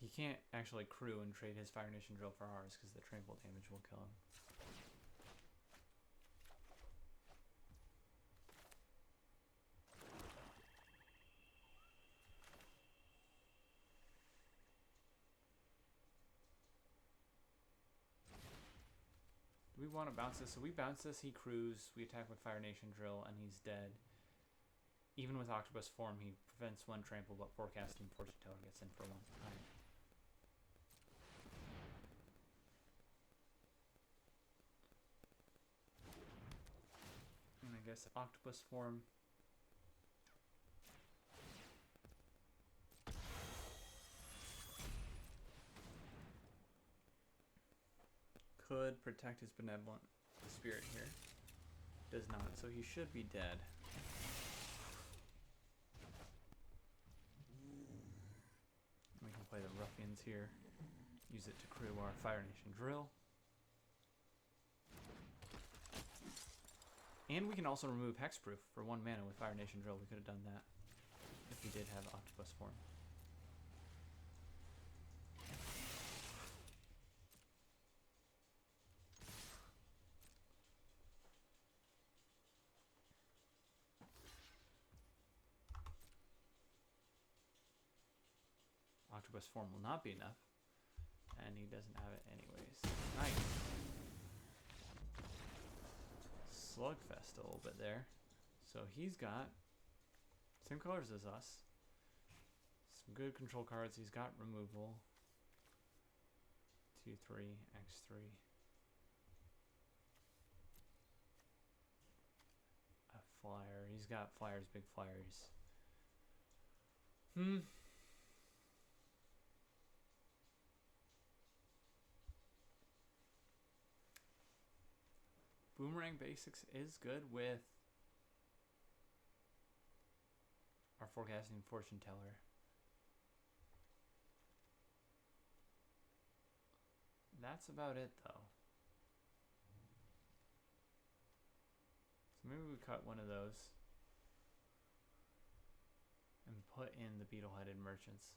He can't actually crew and trade his Fire Nation Drill for ours, because the trample damage will kill him. We want to bounce this, so we bounce this, he crews, we attack with Fire Nation Drill, and he's dead. Even with Octopus Form, he prevents 1 trample, but Forecasting Fortune Teller gets in for 1. Right. And I guess Octopus Form. Could protect his Benevolent Spirit here. Does not, so he should be dead. We can play the Ruffians here. Use it to crew our Fire Nation Drill. And we can also remove Hexproof for 1 mana with Fire Nation Drill. We could have done that if we did have Octopus Form. Octopus Form will not be enough, and he doesn't have it anyways. Nice. Slugfest a little bit there. So he's got same colors as us. Some good control cards. He's got removal. 2/3, X3. A flyer. He's got flyers, big flyers. Boomerang Basics is good with our Forecasting Fortune Teller. That's about it, though. So maybe we cut one of those and put in the Beetle-Headed Merchants.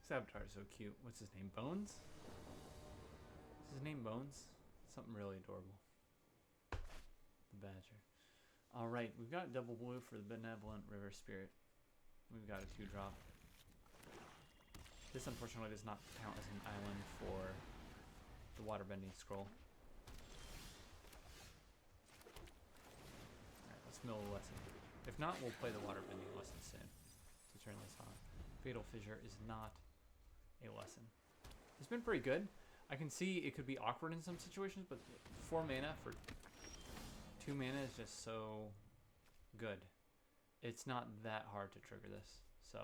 This avatar is so cute. What's his name? Bones? Is his name Bones? Something really adorable. The badger. Alright, we've got double blue for the Benevolent River Spirit. We've got a 2-drop. This unfortunately does not count as an island for the waterbending scroll. Alright, let's mill a lesson. If not, we'll play the waterbending lesson soon to turn this on. Fatal Fissure is not a lesson. It's been pretty good. I can see it could be awkward in some situations, but 4 mana for 2 mana is just so good. It's not that hard to trigger this. So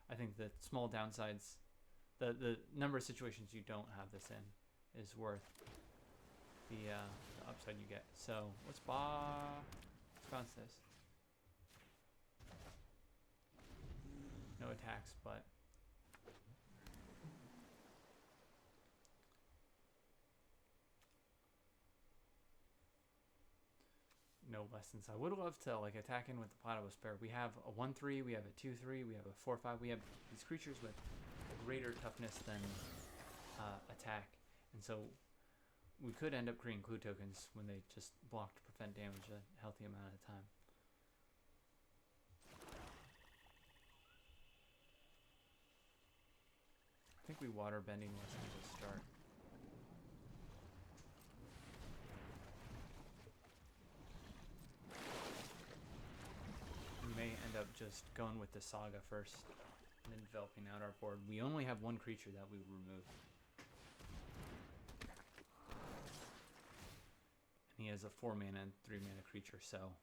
I think the small downsides, the number of situations you don't have this in is worth the upside you get. So let's bounce this. No attacks, but no lessons. I would love to like attack in with the Platypus Bear. We have a 1/3, we have a 2/3, we have a 4/5. We have these creatures with greater toughness than attack, and so we could end up creating clue tokens when they just block to prevent damage a healthy amount of time. I think we water bending lesson to start. We may end up just going with the Saga first and then developing out our board. We only have 1 creature that we remove. And he has a 4 mana and 3 mana creature, so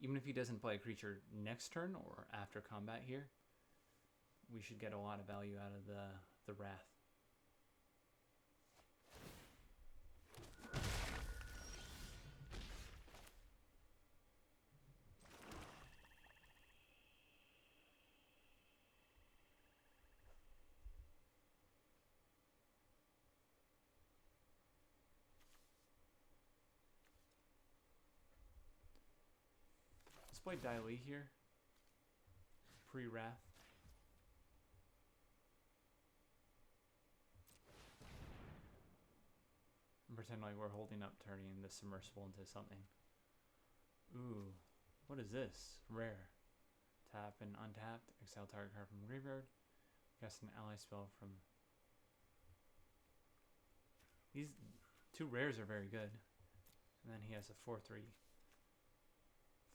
even if he doesn't play a creature next turn or after combat here, we should get a lot of value out of the Wrath. Let's play Dai here. Pre-Wrath. And pretend like we're holding up turning the submersible into something. Ooh. What is this? Rare. Tap and untapped. Exile target card from graveyard. Cast an ally spell from... These 2 rares are very good. And then he has a 4/3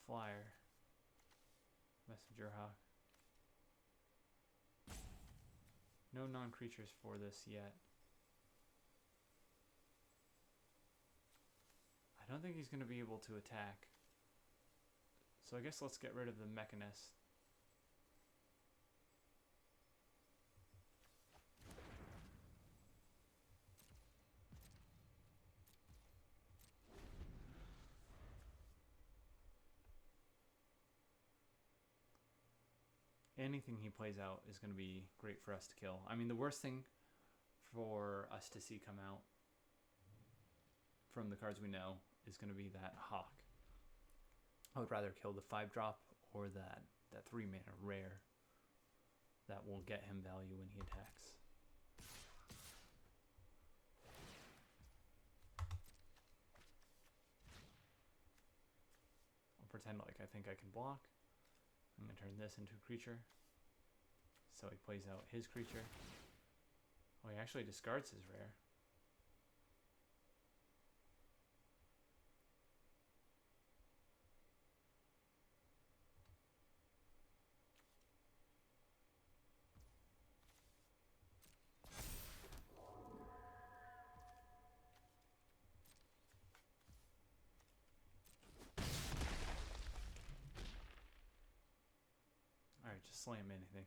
flyer. Messenger Hawk. No non-creatures for this yet. I don't think he's going to be able to attack. So I guess let's get rid of the Mechanist. Anything he plays out is going to be great for us to kill. I mean, the worst thing for us to see come out from the cards we know is going to be that Hawk. I would rather kill the 5-drop or that 3 mana rare that will get him value when he attacks. I'll pretend like I think I can block. I'm going to turn this into a creature. So he plays out his creature. Oh, he actually discards his rare. Alright, just slam anything.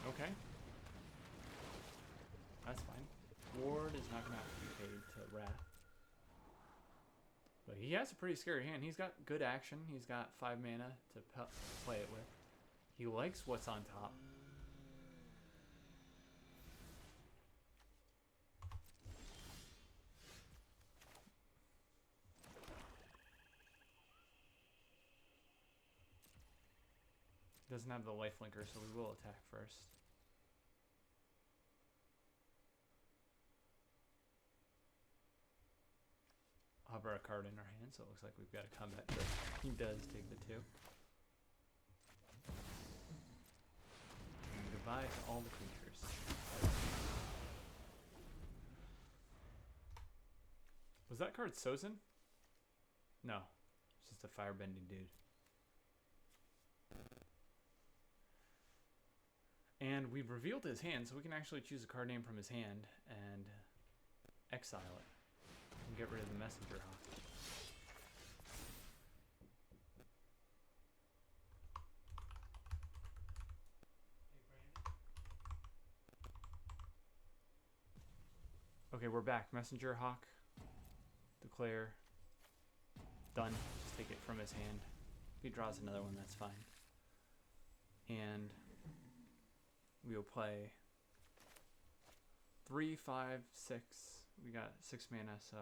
Okay. That's fine. Ward is not going to have to be paid to Wrath. But he has a pretty scary hand. He's got good action. He's got 5 mana to play it with. He likes what's on top. Doesn't have the lifelinker, so we will attack first. Hover a card in our hand, so it looks like we've got a combat trick. He does take the 2. And goodbye to all the creatures. Was that card Sozin? No. It's just a firebending dude. And we've revealed his hand, so we can actually choose a card name from his hand and exile it. And get rid of the Messenger Hawk. Okay, we're back. Messenger Hawk. Declare. Done. Just take it from his hand. If he draws another one, that's fine. And we will play 3, 5, 6. We got 6 mana, so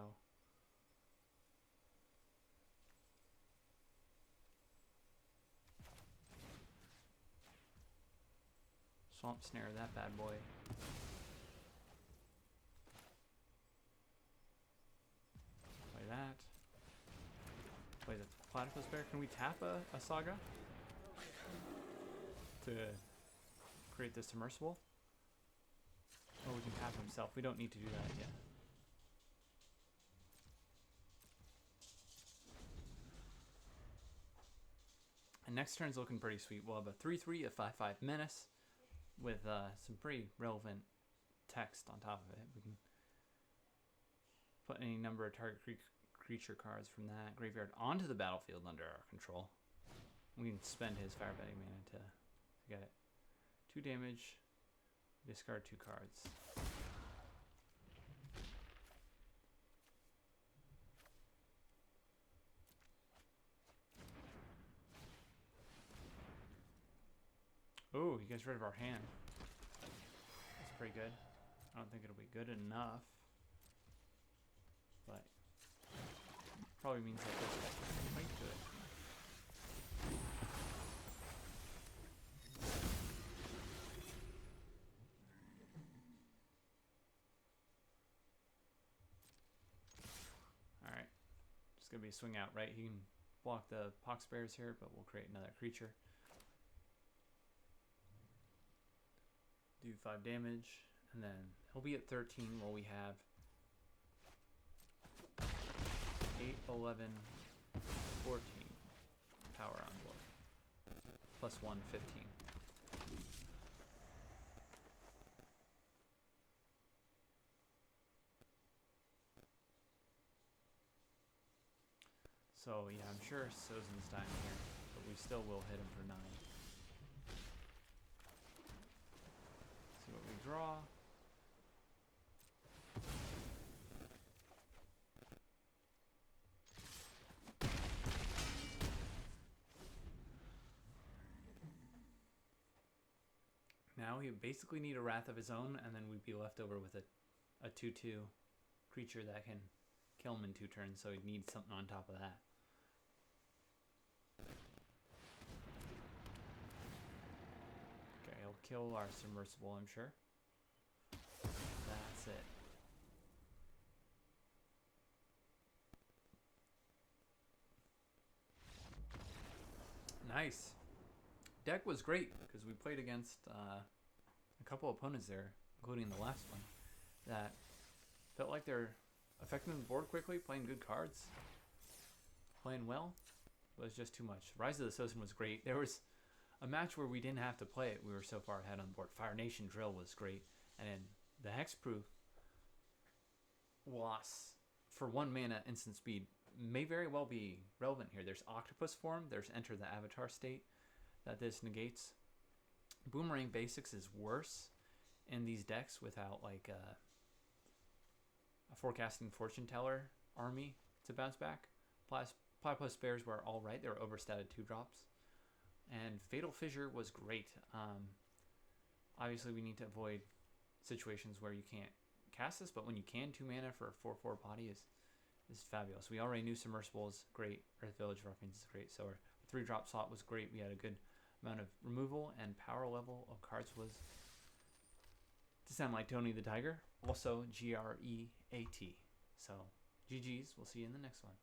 Swamp Snare that bad boy. Play that. Play the Platypus Bear. Can we tap a Saga to create the Submersible? Or we can tap himself. We don't need to do that yet. And next turn's looking pretty sweet. We'll have a 3/3, a 5/5 Menace with some pretty relevant text on top of it. We can put any number of target creature cards from that graveyard onto the battlefield under our control. We can spend his Firebending mana to get it. 2 damage. Discard 2 cards. Oh, he gets rid of our hand. That's pretty good. I don't think it'll be good enough. But probably means that this might do it. Alright. Just gonna be a swing out, right? He can block the Pox Bears here, but we'll create another creature. Do 5 damage, and then he'll be at 13 while we have 8, 11, 14 power on board. Plus 1, 15. So yeah, I'm sure Sozin's dying here, but we still will hit him for 9. See what we draw. Now we basically need a Wrath of his own, and then we'd be left over with a 2/2 creature that can kill him in 2 turns, so he'd need something on top of that. Okay, he'll kill our Submersible, I'm sure. That's it. Nice. Deck was great because we played against a couple opponents there, including the last one, that felt like they're affecting the board quickly, playing good cards, playing well, but it's just too much. Rise of the Sozin was great. There was a match where we didn't have to play it. We were so far ahead on the board. Fire Nation Drill was great, and then the Hexproof loss for 1 mana instant speed may very well be relevant here. There's Octopus Form, there's Enter the Avatar State that this negates. Boomerang Basics is worse in these decks without like a Forecasting Fortune Teller army to bounce back. Platypus Bears were alright, they were overstated 2-drops. And Fatal Fissure was great. Obviously we need to avoid situations where you can't cast this, but when you can, 2 mana for a 4/4 body is fabulous. We already knew Submersible is great, Earth Village Ruffians is great, so our 3-drop slot was great. We had a good amount of removal and power level of cards was, to sound like Tony the Tiger, also GREAT. So GG's, we'll see you in the next one.